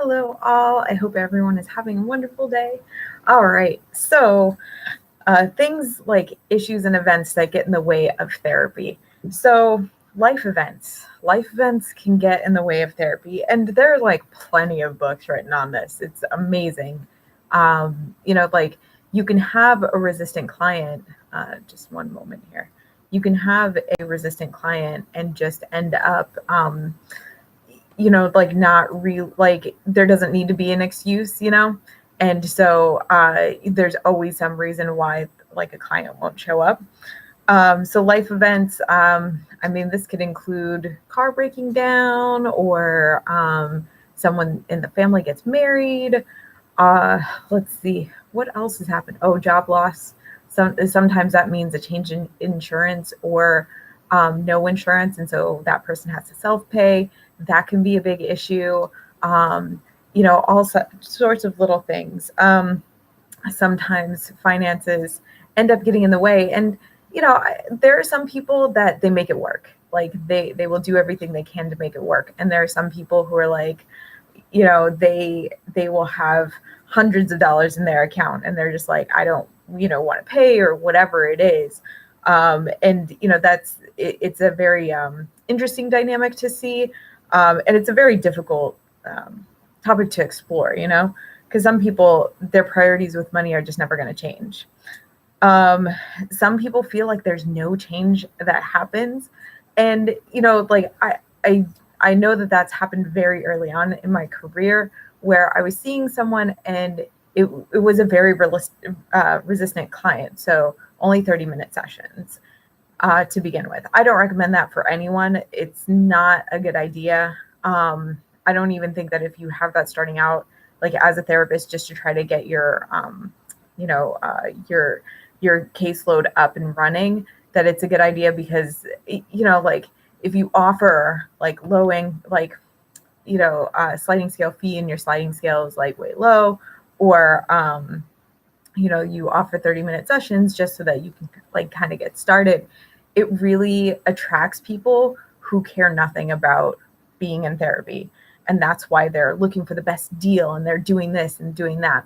Hello, all. I hope everyone is having a wonderful day. All right. Things like issues and events that get in the way of therapy. So, life events can get in the way of therapy, and there are like plenty of books written on this. It's amazing. Like you can have a resistant client. Just one moment here. You can have a resistant client and just end up like not real, like there doesn't need to be an excuse. And so there's always some reason why like a client won't show up. So life events, I mean, this could include car breaking down or someone in the family gets married. Uh, let's see, what else has happened? Oh, job loss. Sometimes that means a change in insurance or no insurance, and so that person has to self-pay. That can be a big issue. Um, all sorts of little things. Sometimes finances end up getting in the way, and there are some people that they make it work. Like they will do everything they can to make it work, and there are some people who are like, they will have hundreds of dollars in their account and they're just like, I don't want to pay or whatever it is. And it's a very interesting dynamic to see, and it's a very difficult topic to explore, because some people, their priorities with money are just never going to change. um, some people feel like there's no change that happens, and like I know that that's happened very early on in my career, where I was seeing someone and it was a very resistant client, so only 30-minute sessions to begin with. I don't recommend that for anyone. It's not a good idea. I don't even think that if you have that starting out, like as a therapist, just to try to get you know, uh, your your caseload up and running, that it's a good idea, because like if you offer like sliding scale fee and your sliding scale is like way low, or you offer 30-minute sessions just so that you can like kind of get started, it really attracts people who care nothing about being in therapy. And that's why they're looking for the best deal and they're doing this and doing that.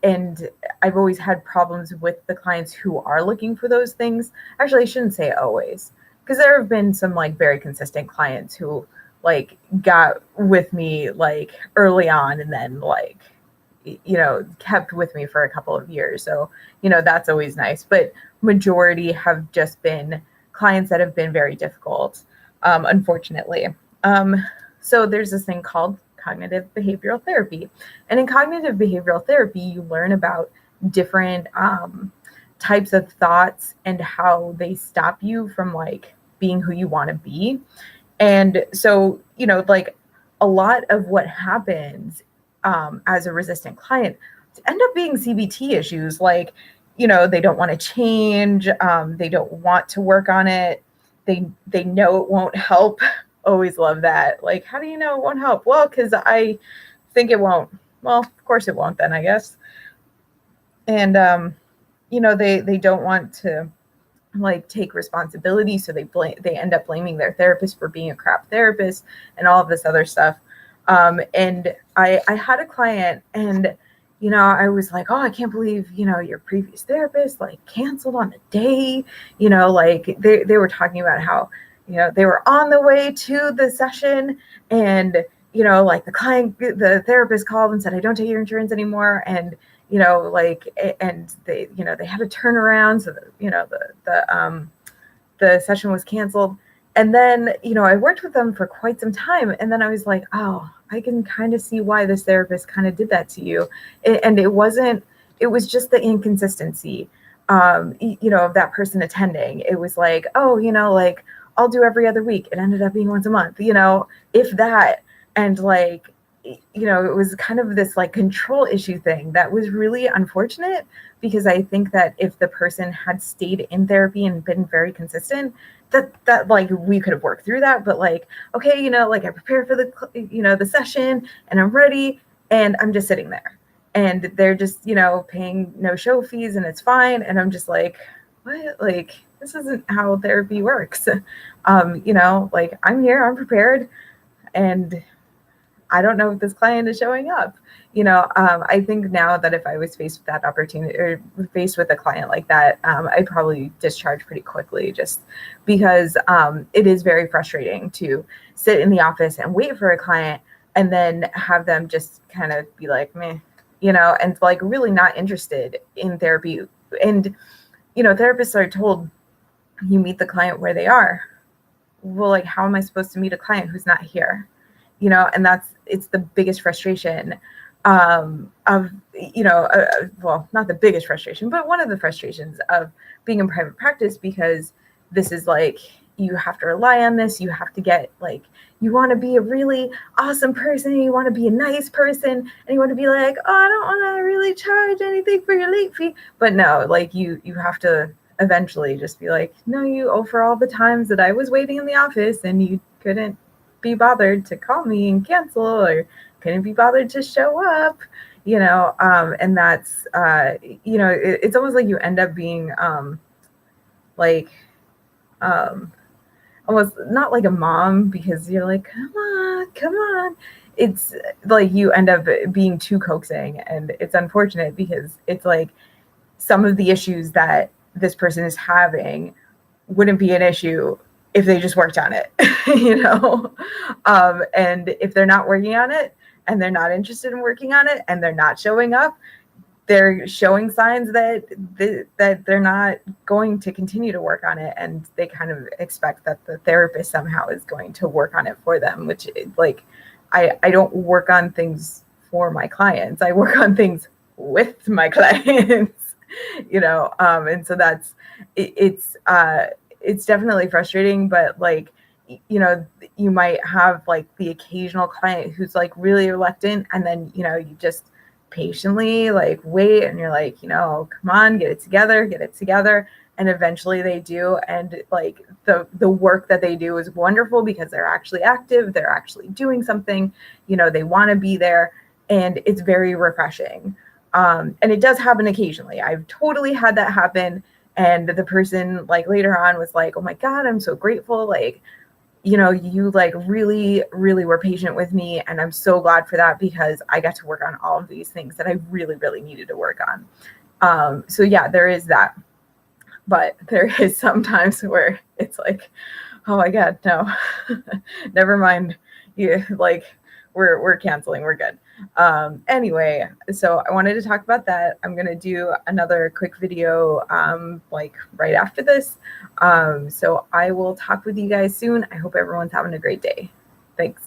And I've always had problems with the clients who are looking for those things. Actually, I shouldn't say always, because there have been some like very consistent clients who like got with me like early on and then like kept with me for a couple of years. So, that's always nice. But majority have just been clients that have been very difficult, unfortunately. Um, so there's this thing called cognitive behavioral therapy. And in cognitive behavioral therapy, you learn about different types of thoughts and how they stop you from like being who you want to be. And so, like a lot of what happens as a resistant client end up being CBT issues. Like, they don't want to change. They don't want to work on it. They know it won't help. Always love that. Like, how do you know it won't help? Well, because I think it won't. Well, of course it won't then, I guess. And they don't want to like take responsibility, so they end up blaming their therapist for being a crap therapist and all of this other stuff. And I had a client, and I was like, oh, I can't believe your previous therapist like canceled on the day. Like they were talking about how they were on the way to the session, and like the therapist called and said, I don't take your insurance anymore. And and they had to turn around, so the session was canceled. And then I worked with them for quite some time, and then I was like, oh, I can kind of see why this therapist kind of did that to you. And it was just the inconsistency of that person attending. It was like, oh, like I'll do every other week. It ended up being once a month, if that. And like, it was kind of this like control issue thing that was really unfortunate, because I think that if the person had stayed in therapy and been very consistent, that like we could have worked through that. But like, okay, like I prepared for the session and I'm ready, and I'm just sitting there, and they're just paying no show fees and it's fine, and I'm just like, what? Like, this isn't how therapy works. Like I'm here, I'm prepared, and I don't know if this client is showing up. I think now that if I was faced with that opportunity or faced with a client like that, I'd probably discharge pretty quickly, just because it is very frustrating to sit in the office and wait for a client and then have them just kind of be like, meh, and like really not interested in therapy. And, therapists are told you meet the client where they are. Well, like, how am I supposed to meet a client who's not here? And it's the biggest frustration of, well, not the biggest frustration, but one of the frustrations of being in private practice, because this is like, you have to rely on this. You have to get like, you want to be a really awesome person. You want to be a nice person, and you want to be like, oh, I don't want to really charge anything for your late fee. But no, like you have to eventually just be like, no, you owe for all the times that I was waiting in the office and you couldn't be bothered to call me and cancel, or couldn't be bothered to show up, and that's, it's almost like you end up being like, almost not like a mom, because you're like, come on. It's like you end up being too coaxing, and it's unfortunate because it's like some of the issues that this person is having wouldn't be an issue if they just worked on it, and if they're not working on it and they're not interested in working on it and they're not showing up, they're showing signs that they're not going to continue to work on it, and they kind of expect that the therapist somehow is going to work on it for them, which, like, I don't work on things for my clients. I work on things with my clients, and so that's it's definitely frustrating, but like, you might have like the occasional client who's like really reluctant, and then, you just patiently like wait, and you're like, come on, get it together. And eventually they do. And like the work that they do is wonderful because they're actually active, they're actually doing something, they want to be there. And it's very refreshing. And it does happen occasionally. I've totally had that happen. And the person like later on was like, oh my God, I'm so grateful. Like, you like really, really were patient with me. And I'm so glad for that, because I got to work on all of these things that I really, really needed to work on. So yeah, there is that. But there is sometimes where it's like, oh my God, no, never mind. You like, we're canceling, we're good. Anyway, so I wanted to talk about that. I'm going to do another quick video, like right after this. So I will talk with you guys soon. I hope everyone's having a great day. Thanks.